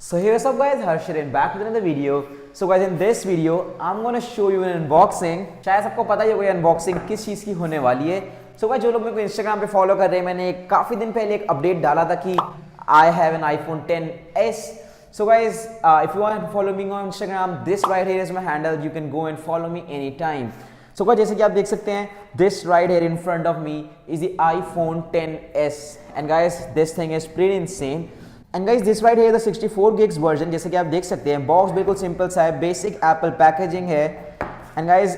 So here's up guys, Harshirin back with another video. So guys, in this video I'm gonna show you an unboxing. शायद सबको पता ही होगा ये unboxing किस चीज़ की होने वाली है. So guys, जो लोग मेरे को Instagram पे फॉलो कर रहे हैं, मैंने काफ़ी दिन पहले एक अपडेट डाला था कि I have an iPhone XS. So guys, if you want to follow me on Instagram, this right here is my handle. You can go and follow me anytime. So guys, जैसे कि आप देख सकते हैं, this right here in front of me is the iPhone XS. And guys, this thing is pretty insane. And guys this right है the 64 gigs version. जैसे कि आप देख सकते हैं, बॉक्स बिल्कुल सिंपल सा है, बेसिक एप्पल पैकेजिंग है. एंड गाइस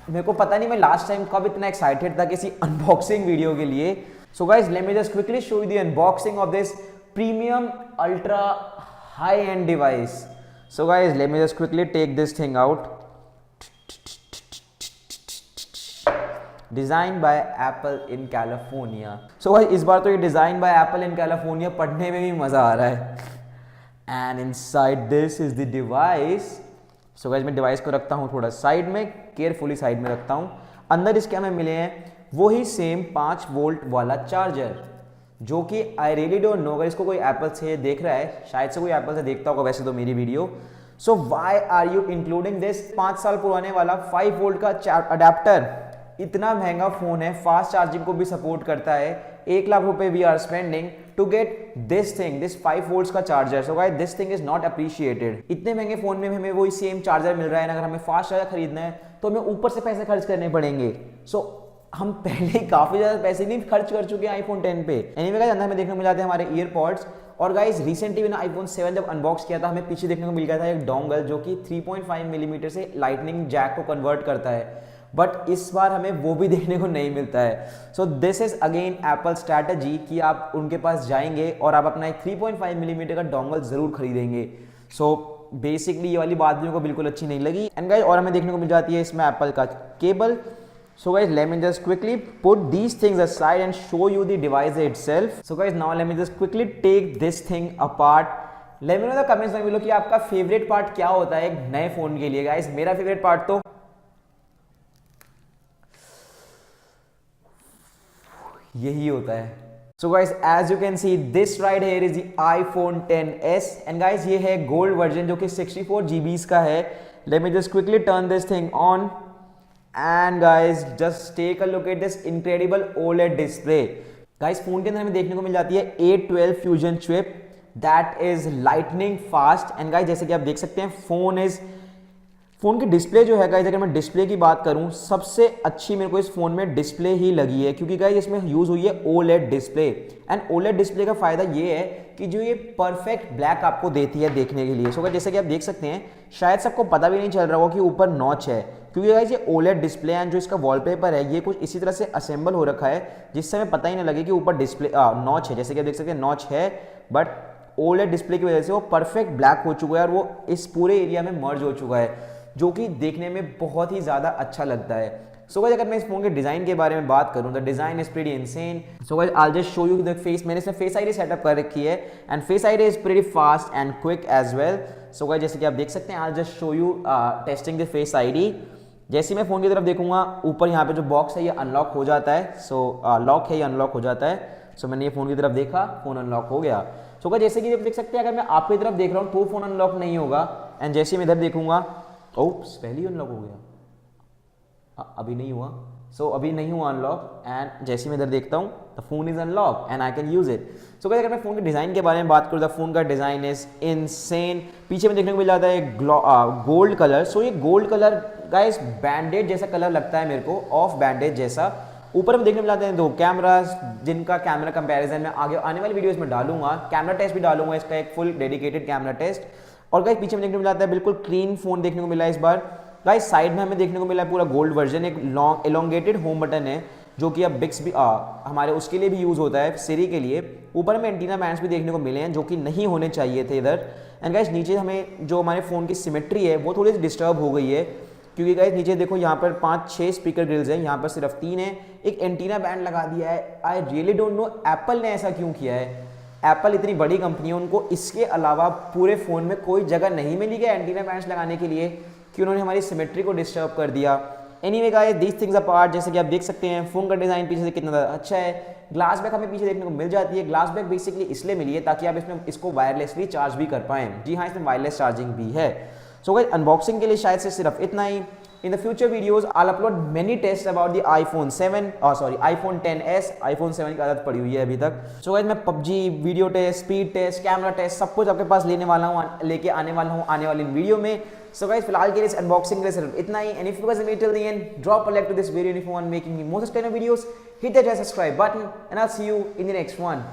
मेरे को पता नहीं मैं लास्ट टाइम कब इतना एक्साइटेड था किसी अनबॉक्सिंग वीडियो के लिए. So guys let me just quickly show you the unboxing of this premium ultra high end device. So guys let me just quickly take this thing out. Design by Apple in California. So भाई इस बार तो ये design by Apple in California पढ़ने में भी मजा आ रहा है. And inside this is the device. So guys मैं डिवाइस को रखता हूँ थोड़ा साइड में, केयरफुली साइड में रखता हूँ. अंदर इसके हमें मिले हैं वही सेम 5 वोल्ट वाला चार्जर, जो कि आई रियली डोंट नो अगर इसको कोई एप्पल से देख रहा है, शायद से कोई एप्पल से देखता होगा वैसे तो मेरी video. So why are you including this 5 साल पुराने वाला 5 वोल्ट का अडेप्टर. इतना महंगा फोन है, फास्ट चार्जिंग को भी सपोर्ट करता है. 1 लाख रुपए we are spending to get this thing, this 5 volts का charger. So guys this thing is not appreciated. इतने महंगे फोन में हमें वही सेम चार्जर मिल रहा है. अगर हमें फास्ट चार्जर खरीदना है तो हमें ऊपर से पैसे खर्च करने पड़ेंगे. सो हम पहले काफी ज्यादा पैसे नहीं खर्च कर चुके हैं आईफोन 10 पे. एनीवे गाइस अंदर हमें देखने को मिल जाते हैं हमारे ईयरपॉड्स. और गाइस रिसेंटली मैंने आईफोन 7 जब अनबॉक्स किया था, हमें पीछे देखने को मिल गया था एक डोंगल जो कि 3.5 मिलीमीटर से लाइटनिंग जैक को कन्वर्ट करता है. बट इस बार हमें वो भी देखने को नहीं मिलता है. So this is again Apple strategy कि आप उनके पास जाएंगे और आप अपना एक 3.5 मिलीमीटर का डोंगल जरूर खरीदेंगे. सो बेसिकली ये वाली बात मेरे को बिल्कुल अच्छी नहीं लगी. एंड गाइस और हमें देखने को मिल जाती है इसमें एप्पल का cable. So guys, let me just quickly put these things aside and show you the device itself. So guys, now let me just quickly take this thing apart. Let me know in the comments में कि आपका favourite part क्या होता है एक नए phone के लिए. गाइस मेरा फेवरेट पार्ट तो यही होता है. So guys, as you can see, this right here is the iPhone XS. And guys, ये है गोल्ड वर्जन जो कि 64 GB का है. Let me just quickly turn this thing on. And guys, just take a look at this incredible OLED display. Guys, phone के अंदर हमें देखने को मिल जाती है A12 fusion chip that is lightning fast. And guys, जैसे कि आप देख सकते हैं फोन की डिस्प्ले जो है गाइस, अगर मैं डिस्प्ले की बात करूं, सबसे अच्छी मेरे को इस फोन में डिस्प्ले ही लगी है, क्योंकि गाइस इसमें यूज हुई है OLED display. And OLED display का फायदा ये है कि जो ये परफेक्ट ब्लैक आपको देती है देखने के लिए. सो जैसे कि आप देख सकते हैं, शायद सबको पता भी नहीं चल रहा होगा कि ऊपर नॉच है, क्योंकि गाइस ये OLED डिस्प्ले एंड जो इसका वॉलपेपर है ये कुछ इसी तरह से असेंबल हो रखा है जिससे हमें पता ही ना लगे कि ऊपर डिस्प्ले नॉच है. जैसे कि आप देख सकते हैं नॉच है, बट OLED डिस्प्ले की वजह से वो परफेक्ट ब्लैक हो चुका है और वो इस पूरे एरिया में मर्ज हो चुका है, जो कि देखने में बहुत ही ज़्यादा अच्छा लगता है. सो गाइस अगर मैं इस फोन के डिज़ाइन के बारे में बात करूं, the design is pretty insane. So guys I will just show you the face. मैंने इसमें फेस आईडी सेटअप कर रखी है and face ID is pretty fast and quick as well. So guys जैसे कि आप देख सकते हैं, I will just show you testing the face ID. जैसे मैं फ़ोन की तरफ देखूंगा, ऊपर यहाँ पे जो बॉक्स है ये अनलॉक हो जाता है. सो लॉक है, ये अनलॉक हो जाता है. सो मैंने ये फ़ोन की तरफ देखा, फ़ोन अनलॉक हो गया. सो गाइस जैसे कि आप देख सकते हैं, अगर मैं आपकी तरफ देख रहा हूँ तो फ़ोन अनलॉक नहीं होगा. एंड जैसे मैं इधर देखूंगा, ओप्स पहले ही अनलॉक हो गया, अभी नहीं हुआ. सो अभी नहीं हुआ अनलॉक. एंड जैसे मैं इधर देखता हूँ, the phone is unlock and I can use it. So guys अगर मैं फोन के डिज़ाइन के बारे में बात करूँ, द फोन का डिज़ाइन इज इनसेन. पीछे में देखने को मिल जाता है गोल्ड कलर. सो ये गोल्ड कलर गाइस बैंडेड जैसा कलर लगता है मेरे को, ऑफ बैंडेज जैसा. ऊपर में देखने को मिल जाते हैं 2 कैमरास, जिनका कैमरा कंपैरिजन मैं आगे आने वाली वीडियोस में डालूंगा. कैमरा टेस्ट भी डालूंगा, इसका एक फुल डेडिकेटेड कैमरा टेस्ट. और गाइस पीछे में देखने को मिल जाता है बिल्कुल क्लीन फोन देखने को मिला है इस बार. गाइस साइड में हमें देखने को मिला है पूरा गोल्ड वर्जन. एक लॉन्ग एलोंगेटेड होम बटन है जो कि अब बिक्स भी हमारे उसके लिए भी यूज होता है, सिरी के लिए. ऊपर में एंटीना बैंड्स भी देखने को मिले हैं जो कि नहीं होने चाहिए थे इधर. एंड गाइस नीचे हमें जो हमारे फोन की सिमेट्री है वो थोड़ी सी डिस्टर्ब हो गई है, क्योंकि गाइस नीचे देखो यहाँ पर 5-6 स्पीकर ग्रिल्स हैं, यहाँ पर सिर्फ 3 है. एक एंटीना बैंड लगा दिया है. I really don't know Apple ने ऐसा क्यों किया है. एप्पल इतनी बड़ी कंपनी है, उनको इसके अलावा पूरे फ़ोन में कोई जगह नहीं मिली है एंटीना बैंड्स लगाने के लिए, कि उन्होंने हमारी सिमेट्री को डिस्टर्ब कर दिया. Anyway guys these things apart, जैसे कि आप देख सकते हैं फ़ोन का डिज़ाइन पीछे से कितना ज़्यादा अच्छा है। ग्लास बैक हमें पीछे देखने को मिल जाती है। ग्लास बैक बेसिकली इसलिए मिली है ताकि आप इसमें इसको वायरलेसली चार्ज भी कर पाएँ। जी हाँ, इसमें वायरलेस चार्जिंग भी है। सो गाइस अनबॉक्सिंग के लिए शायद से सिर्फ इतना ही। In the future videos, I'll upload many tests about the iPhone 7, iPhone 10s, iPhone 7 की आदत पड़ी हुई है अभी तक। So guys मैं PUBG, video test, speed test, camera test सब कुछ आपके पास लेके आने वाला हूँ आने वाली वीडियो में। So guys फिलहाल के लिए इस अनबॉक्सिंग के लिए सिर्फ इतना ही। And if you guys made till the end, drop a like to this video. And if you want making me more such kind of videos, hit that subscribe button and I'll see you in the next one.